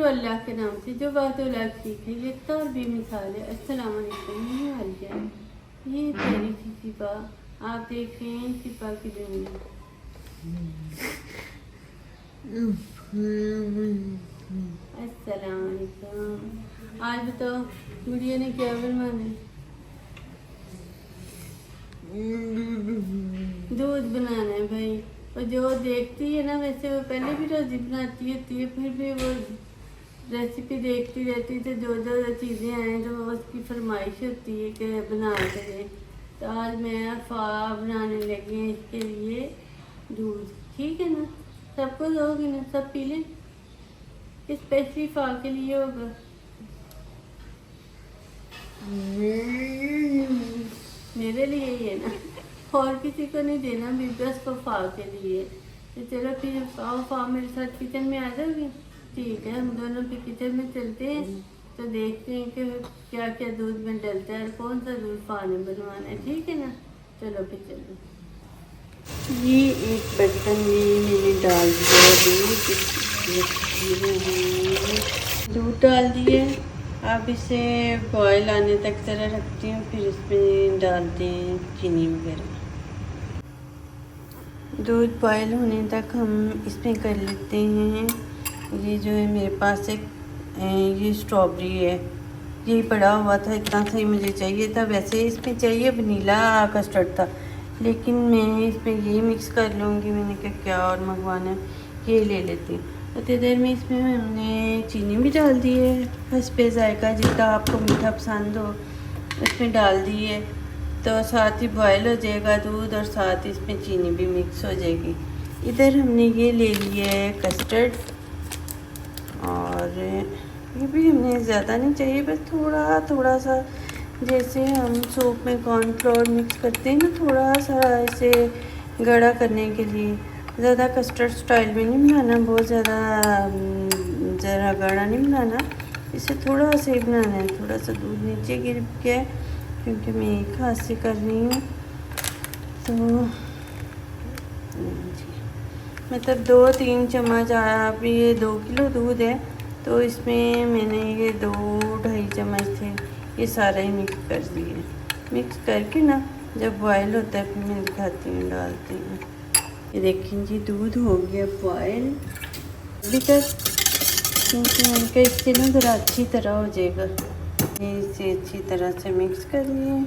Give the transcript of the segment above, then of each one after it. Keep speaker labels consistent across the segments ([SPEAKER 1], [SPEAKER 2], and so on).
[SPEAKER 1] अल्लाह के नाम से जो बात अल्लाह सीख है ये तो और भी मिसाल है। अस्सलाम वालेकुम। ये हालिया ये तेरी थी सिपा, आप देख रहे हैं सिपा की दुनिया। अस्सलाम वालेकुम। आज बताओ गुड़िया ने क्या बनवाना है? दूध बनाना है भाई। और जो देखती है ना वैसे वो पहले भी रोज़ी बनाती होती है, फिर भी वो रेसिपी देखती रहती, तो जो जो चीज़ें आए तो उसकी फरमाइश होती है कि बना के दें। तो आज मैं फा बनाने लगी हैं इसके लिए दूध। ठीक है ना, सबको दोगे ना, सब पी लें। स्पेशली फा के लिए होगा। मेरे लिए ही है ना, और किसी को नहीं देना, भी बस को फा के लिए। तो चलो फिर फा मेरे साथ किचन में आ जाओगे? ठीक है, हम दोनों भी किचन में चलते हैं, तो देखते हैं कि क्या क्या दूध में डलता है और कौन सा दूध फा ने बनवाना है। ठीक है ना, चलो फिर चलो। ये एक बर्तन में मैंने डाल दिया दूध डाल दिए। अब इसे बॉयल आने तक ज़रा रखती हूँ, फिर इसमें डालते हैं चीनी वगैरह। दूध बॉयल होने तक हम इसमें कर लेते हैं। ये जो है मेरे पास एक ये स्ट्रॉबेरी है, ये पड़ा हुआ था, इतना सही मुझे चाहिए था। वैसे इसमें चाहिए वनीला कस्टर्ड था, लेकिन मैं इसमें ये मिक्स कर लूँगी। मैंने कहा क्या और मंगवाना है, ये ले लेती हूँ। उतनी देर में इसमें हमने चीनी भी डाल दी है, हस्बे जायका, जितना आपको मीठा पसंद हो उसमें डाल दी है। तो साथ ही बॉयल हो जाएगा दूध और साथ ही इसमें चीनी भी मिक्स हो जाएगी। इधर हमने ये ले लिया है कस्टर्ड, और ये भी हमने ज़्यादा नहीं चाहिए, बस थोड़ा थोड़ा सा, जैसे हम सूप में कॉर्नफ्लोर मिक्स करते हैं ना, थोड़ा सा ऐसे गाढ़ा करने के लिए। ज़्यादा कस्टर्ड स्टाइल में नहीं बनाना, बहुत ज़्यादा ज़रा गाढ़ा नहीं बनाना, इसे थोड़ा सा ही बनाना है। थोड़ा सा दूध नीचे गिर गया है क्योंकि मैं एक हाथ से कर रही हूँ, तो मतलब 2-3 चम्मच। आप ये 2 किलो दूध है तो इसमें मैंने ये 2-2.5 चम्मच थे, ये सारा ही मिक्स कर दिए। मिक्स करके ना जब बॉयल होता है फिर मैं दिखाती हूँ, डालती हूँ। ये देखें जी, दूध हो गया बॉयल अभी तक, क्योंकि मैंने कहा इससे ना ज़रा अच्छी तरह हो जाएगा। ये इसे अच्छी तरह से मिक्स कर लिए।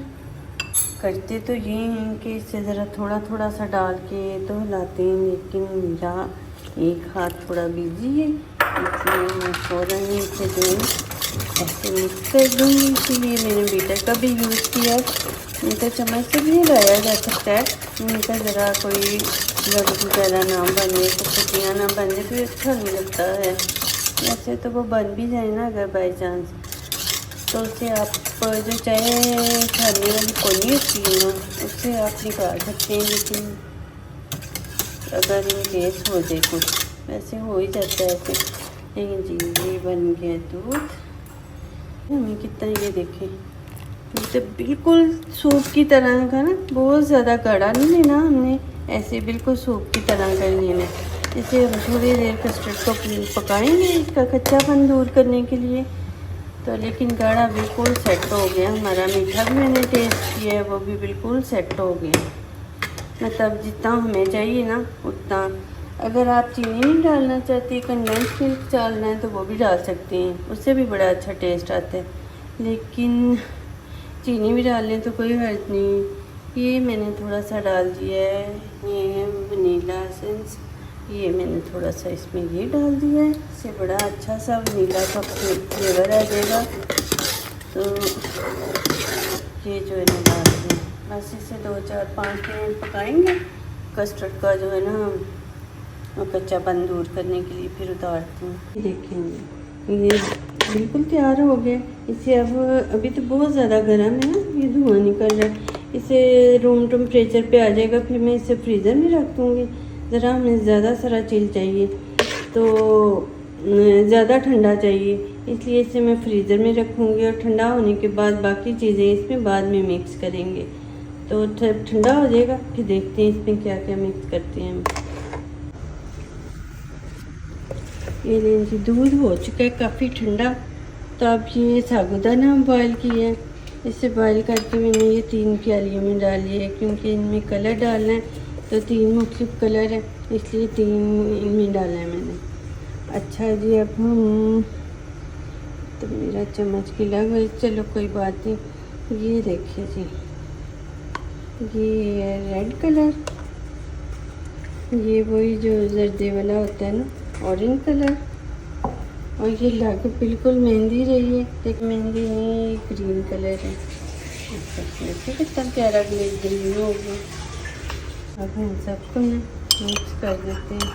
[SPEAKER 1] करते तो ये हैं कि इससे ज़रा थोड़ा थोड़ा सा डाल के तो हिलाते हैं, लेकिन मेरा एक हाथ थोड़ा बिजी है, इसलिए मैं फ़ौरन इसे जो ऐसे मिक्स कर दूँगी। इसीलिए मैंने बीटर का भी यूज़ किया। नहीं तो चम्मच से भी हिलाया जा सकता है, नहीं तो ज़रा कोई लड्डू ज़्यादा ना बने, तो पत्तियाँ ना बने तो अच्छा नहीं लगता है। वैसे तो वो बन भी जाए ना अगर बाई चांस, तो उससे आप जो चाय खाने वाली कोनी होती है ना, उससे आप निकाल सकते हैं। लेकिन अगर इन केस हो जाए कुछ, वैसे हो ही जाता है ऐसे। लेकिन जी ये बन गया दूध हमें कितना, ये देखें, तो बिल्कुल सूप की तरह का ना, बहुत ज़्यादा गाढ़ा नहीं लेना हमने, ऐसे बिल्कुल सूप की तरह कर लेना। इसे हम थोड़ी देर कस्टर्ड को पकाएंगे इसका कच्चापन दूर करने के लिए। तो लेकिन गाढ़ा बिल्कुल सेट हो गया हमारा। मीठा भी मैंने टेस्ट किया है, वो भी बिल्कुल सेट हो गया। मतलब जितना हमें चाहिए ना उतना। अगर आप चीनी नहीं डालना चाहती, कंडेंस मिल्क डालना है तो वो भी डाल सकते हैं, उससे भी बड़ा अच्छा टेस्ट आता है। लेकिन चीनी भी डाल लें तो कोई हर्ज नहीं। ये मैंने थोड़ा सा डाल दिया है, ये वनीला एसेंस, ये मैंने थोड़ा सा इसमें ये डाल दिया है, इससे बड़ा अच्छा सा वनीला का फ्लेवर आ जाएगा। तो ये जो है ना डाल दें, बस इसे 2-4-5 मिनट पकाएंगे। कस्टर्ड का जो है ना कच्चापन दूर करने के लिए फिर उतारती हूँ। देखेंगे ये बिल्कुल तैयार हो गया। इसे अब अभी तो बहुत ज़्यादा गर्म है ना, ये धुआं निकल रहा है। इसे रूम टेम्परेचर पे आ जाएगा, फिर मैं इसे फ्रीज़र में रख दूँगी। ज़रा हमें ज़्यादा सारा चिल चाहिए, तो ज़्यादा ठंडा चाहिए, इसलिए इसे मैं फ्रीज़र में रखूँगी। और ठंडा होने के बाद बाकी चीज़ें इसमें बाद में मिक्स करेंगे। तो ठंडा हो जाएगा फिर देखते हैं इसमें क्या क्या मिक्स करते हैं हम। ये लीजिए दूध हो चुका है काफ़ी ठंडा। तो अब ये साबूदाना बॉयल किया है, इसे बॉयल करके मैंने ये 3 प्यालियों में डाली है, क्योंकि इनमें कलर डालना है तो 3 मुख्तलिफ कलर है, इसलिए 3 इनमें डाला है मैंने। अच्छा जी, अब हम तो मेरा चम्मच गिला हुआ, चलो कोई बात नहीं। ये देखिए जी, ये है रेड कलर, ये वही जो जर्दे वाला होता है ना, ऑरेंज कलर, और ये लग बिल्कुल मेहंदी रही है, लेकिन मेहंदी नहीं, ग्रीन कलर है। देखिए कितना प्यारा ग्रीन हो गया। अब हम सबको मिक्स कर देते हैं।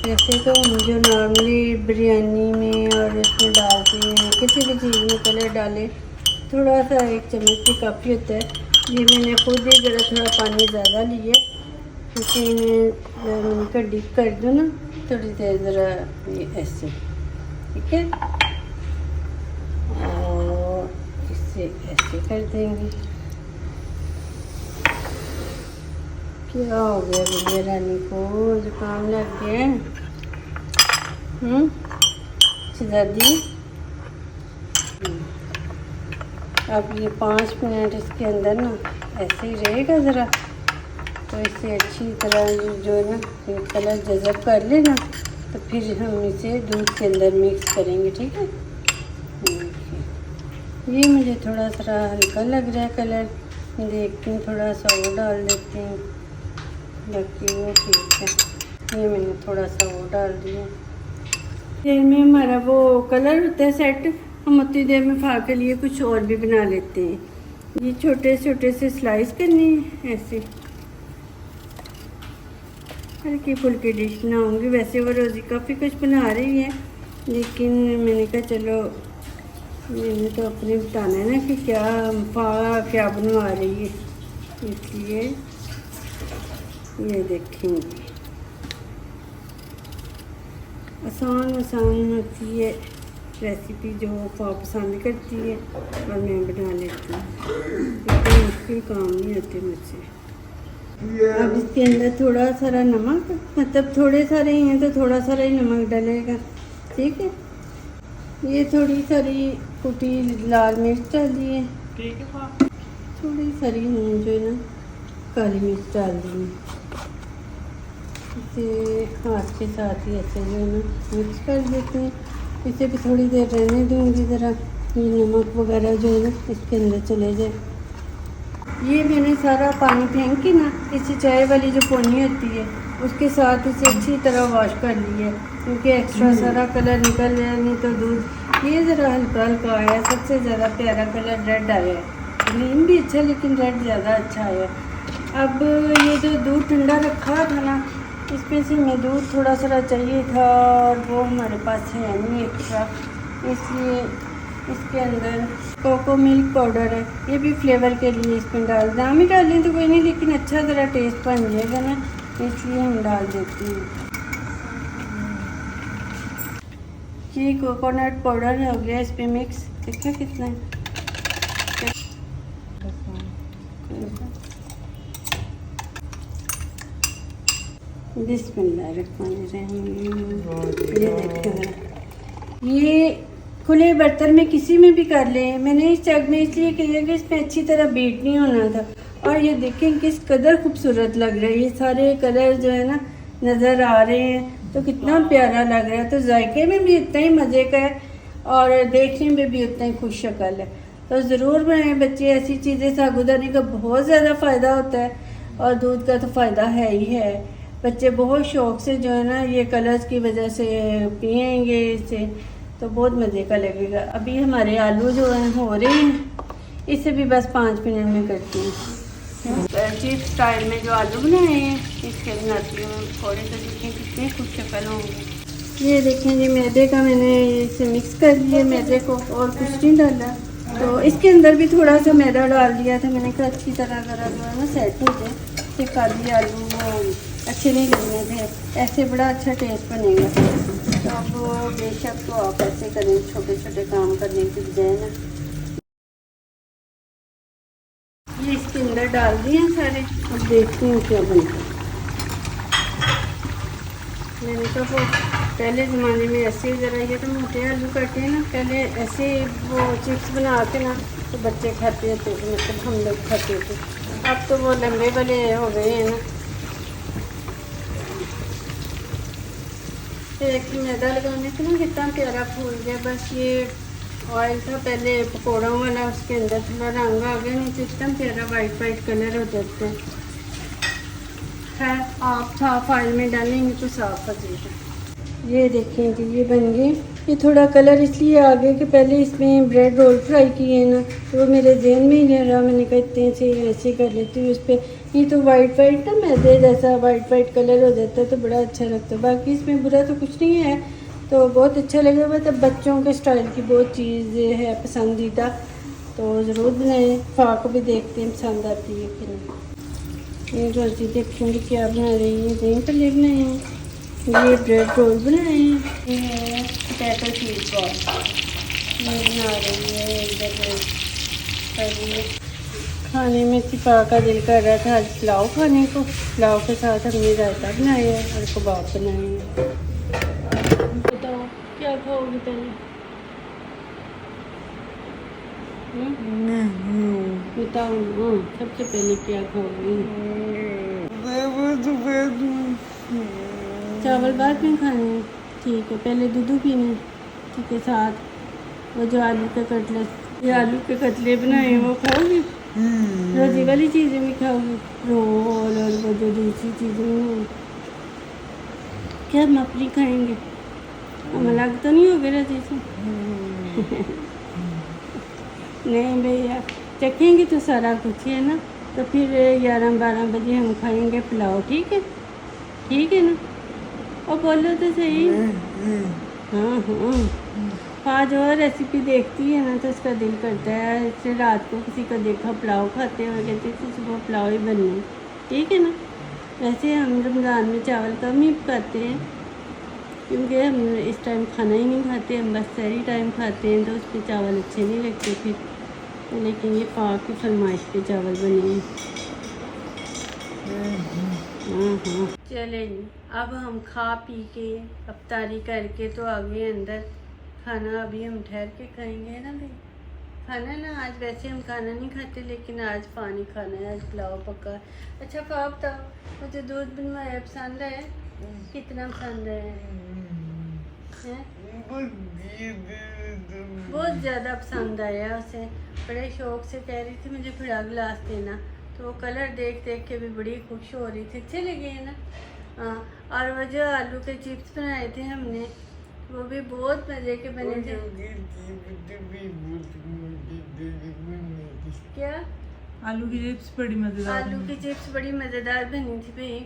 [SPEAKER 1] वैसे तो हम जो नॉर्मली बिरयानी में और इसमें डालते हैं, किसी भी चीज़ में कलर डालें, थोड़ा सा 1 चम्मच भी काफ़ी होता है। ये मैंने खुद ही ज़रा थोड़ा पानी ज़्यादा लिया, क्योंकि मैंने का डिप कर दूँ ना थोड़ी देर, ज़रा ये ऐसे, ठीक है, और इसे ऐसे कर देंगे। क्या हो गया भैया रानी को, जुकाम लग गया? शहजादी, अब ये 5 मिनट इसके अंदर ना ऐसे ही रहेगा ज़रा, तो इसे अच्छी तरह जो है ना ये कलर जज़ब कर लेना, तो फिर हम इसे दूध के अंदर मिक्स करेंगे, ठीक है। ये मुझे थोड़ा सा हल्का लग रहा है कलर, देखती हूँ थोड़ा सा वो डाल देती हूँ, बाकी वो ठीक है। ये मैंने थोड़ा सा वो डाल दिया। देर में हमारा वो कलर होता है सेट, हम उतनी देर में फा के लिए कुछ और भी बना लेते हैं। ये छोटे छोटे से स्लाइस करनी है ऐसे, हल्की फुल्की डिश बनाऊँगी। वैसे वो रोज़ी काफ़ी कुछ बना रही है, लेकिन मैंने कहा चलो मैंने तो अपने बताना है ना कि क्या बनवा रही है, इसलिए ये देखेंगे। आसान होती है रेसिपी, जो पापा पसंद करती है और मैं बना लेती हूँ, इतने मुश्किल काम नहीं होते मुझसे। अब इसके अंदर थोड़ा सारा नमक, मतलब थोड़े सारे ही हैं तो थोड़ा सारा ही नमक डलेगा, ठीक है। ये थोड़ी सारी कुटी लाल मिर्च डाली है, ठीक है। थोड़ी सारी जो है ना काली मिर्च डाल दी है। इसे हाथ के साथ ही ऐसे जो है ना मिक्स कर देते हैं। इसे भी थोड़ी देर रहने दूँगी, ज़रा ये नमक वगैरह जो है ना इसके अंदर चले जाए। ये मैंने सारा पानी फेंक के ना इसे चाय वाली जो पोनी होती है उसके साथ इसे अच्छी तरह वॉश कर लिया है, क्योंकि एक्स्ट्रा सारा कलर निकल जाए, नहीं तो दूध ये ज़रा हल्का हल्का आया। सबसे ज़्यादा प्यारा कलर रेड आया है, ग्रीन भी अच्छा लेकिन रेड ज़्यादा अच्छा आया। अब ये जो दूध ठंडा रखा था ना, इसमें से मैं दूध थोड़ा सा चाहिए था और वो हमारे पास है नहीं एक्स्ट्रा, इसलिए इसके अंदर कोको मिल्क पाउडर है, ये भी फ्लेवर के लिए इसमें डाल दाम ही डालें तो कोई नहीं, लेकिन अच्छा ज़रा टेस्ट बन जाएगा ना, इसलिए हम डाल देते हैं। ये कोकोनट पाउडर हो गया इस पर मिक्स, देखिए कितना है। बिस्मिल्लाहिर्रहमानिर्रहीम। ये देखिए, ये खुले बर्तन में किसी में भी कर लें। मैंने इस जग में इसलिए किया कि इसमें अच्छी तरह बीट नहीं होना था। और ये देखें किस कदर खूबसूरत लग रहा है, ये सारे कलर जो है ना नज़र आ रहे हैं, तो कितना प्यारा लग रहा है। तो जायके में भी इतना ही मज़े का है और देखने में भी उतना ही खुश शक्ल है। तो ज़रूर बनाएं बच्चे ऐसी चीज़ें, साबूदाने का बहुत ज़्यादा फ़ायदा होता है और दूध का तो फ़ायदा है ही है। बच्चे बहुत शौक़ से जो है ना ये कलर्स की वजह से पिएंगे इसे, तो बहुत मज़े का लगेगा। अभी हमारे आलू जो हैं हो रहे हैं, इसे भी बस 5 मिनट में करती हूँ। चिप्स स्टाइल में जो आलू बनाए हैं इसके बनाती हूँ, थोड़े से देखें कितने खुश शक्ल होंगे। ये देखें जी, मैदे का मैंने इसे मिक्स कर लिया मैदे को, और कुछ नहीं डाला। तो इसके अंदर भी थोड़ा सा मैदा डाल दिया था मैंने कहा अच्छी तरह ज़रा जो है ना सेट हो जाए। फिर काली आलू वो अच्छे नहीं लगने थे, ऐसे बड़ा अच्छा टेस्ट बनेगा। तो अब बेशक तो आप ऐसे करें, छोटे छोटे काम करने की बजाय ना। ये इसके अंदर डाल दिए सारे, अब देखती हूँ क्या बनता है। मैंने कहा वो पहले ज़माने में ऐसे ज़रा ये तो मोटे आलू काटे हैं ना, पहले ऐसे वो चिप्स बना के ना तो बच्चे खाते थे, मतलब हम लोग खाते थे। अब तो वो लंबे वाले हो गए हैं ना। एक मैदा लगाने से ना कितना प्यारा फूल गया। बस ये ऑयल था पहले पकौड़ों वाला, उसके अंदर थोड़ा रंग आ गया, नीचे इतना प्यारा वाइट वाइट कलर हो जाता है। खैर आप साफ ऑयल में डालेंगे तो साफ हो जाएगा। ये देखें कि ये बन गए। ये थोड़ा कलर इसलिए आ गया कि पहले इसमें ब्रेड रोल फ्राई किए ना, तो वो मेरे जहन में ही नहीं रहा। मैंने कहा इतने से ऐसे कर लेती हूँ। उस पर ये तो वाइट वाइट ना मैदे जैसा वाइट वाइट कलर हो जाता है तो बड़ा अच्छा लगता है। बाकी इसमें बुरा तो कुछ नहीं है, तो बहुत अच्छा लगा। मतलब बच्चों के स्टाइल की बहुत चीज़ है पसंदीदा, तो ज़रूर बनाएं। फा को भी देखते हैं पसंद आती है कि नहीं। ये रोज़ी देखेंगे क्या बना रही है। दही पल्ले बनाए हैं, ये ब्रेड रोल बनाए हैं, ये है पोटैटो चीज़ बॉल ये बना रही है। इधर खाने में सिपा का दिल कर रहा था आज पुलाव खाने को। पुलाव के साथ हमने रायता बनाया है और कबाब बनाए हैं। बताओ क्या खाओगे पहले? बताओ हाँ, सबसे पहले क्या खाओगे? चावल बाद में खाने हैं, ठीक है। पहले दूध पीने ठीक है, साथ वो जो आलू के कटलेट, ये आलू के कतले बनाए हैं वो खाओगे? रोजी वाली चीज़ें भी खाओगे, रोल और वो जो दूसरी चीज़ें हैं क्या हम अपनी खाएंगे? हम अलग तो नहीं हो गए रोजी से? नहीं भैया, चखेंगे तो सारा कुछ है ना। तो फिर 11-12 बजे हम खाएंगे पुलाव, ठीक है? ठीक है ना? और बोलो तो सही। हाँ हाँ, आज और रेसिपी देखती है ना तो उसका दिल करता है। इससे रात को किसी को देखा पुलाव खाते हुए कहते थे सुबह पुलाव ही बनना, ठीक है ना। वैसे हम रमज़ान में चावल कम ही पकाते हैं क्योंकि हम इस टाइम खाना ही नहीं खाते, हम बस सहरी टाइम खाते हैं तो उस पर चावल अच्छे नहीं लगते फिर। तो लेकिन ये पाक की फरमाइश पे चावल बने हैं। हाँ चलें जी, अब हम खा पी के अफ्तारी करके तो आ गए अंदर। खाना अभी हम ठहर के खाएंगे ना भाई। खाना ना आज वैसे हम खाना नहीं खाते, लेकिन आज पानी खाना है, आज पुलाव पका। अच्छा पापा बताओ, मुझे दूध बनवाया पसंद है? कितना पसंद है? बहुत ज़्यादा पसंद आया उसे, बड़े शौक से कह रही थी मुझे फिर गिलास देना। तो वो कलर देख देख के भी बड़ी खुश हो रही थी। अच्छे लगे हैं ना? हाँ, और वो जो आलू के चिप्स बनाए थे हमने, वो भी बहुत मज़े के बने थे। क्या?
[SPEAKER 2] आलू की चिप्स बड़ी मज़ेदार।
[SPEAKER 1] आलू की चिप्स बड़ी मज़ेदार बनी थी भाई।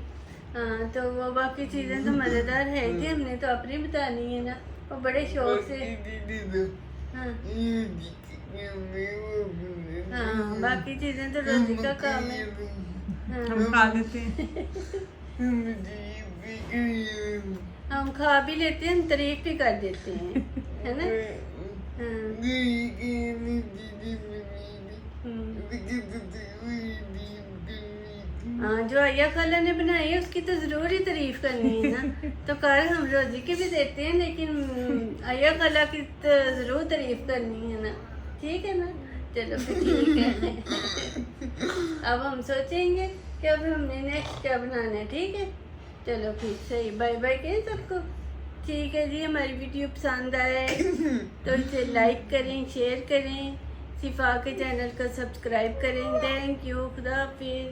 [SPEAKER 1] हाँ, तो वो बाकी चीज़ें तो मज़ेदार है कि हमने तो अपनी बतानी है ना। और बड़े शौक से हाँ हाँ, बाकी चीज़ें तो रोजी का काम है।
[SPEAKER 2] हम खा लेते हैं।
[SPEAKER 1] हम खा भी लेते हैं, हम तारीफ भी कर देते हैं, है ना? हाँ, जो आया खाला ने बनाई है उसकी तो ज़रूर ही तारीफ करनी है ना। तो कर हम रोजी के भी देते हैं, लेकिन आया खाला की तो ज़रूर तारीफ करनी है ना, ठीक है ना? चलो फिर ठीक है। अब हम सोचेंगे कि अब हमने नेक्स्ट क्या बनाना है, ठीक है? चलो फिर सही, बाय बाय कहें सबको। ठीक है जी, हमारी वीडियो पसंद आए तो इसे लाइक करें, शेयर करें, सिफा के चैनल को सब्सक्राइब करें। थैंक यू, खुदा हाफिज़।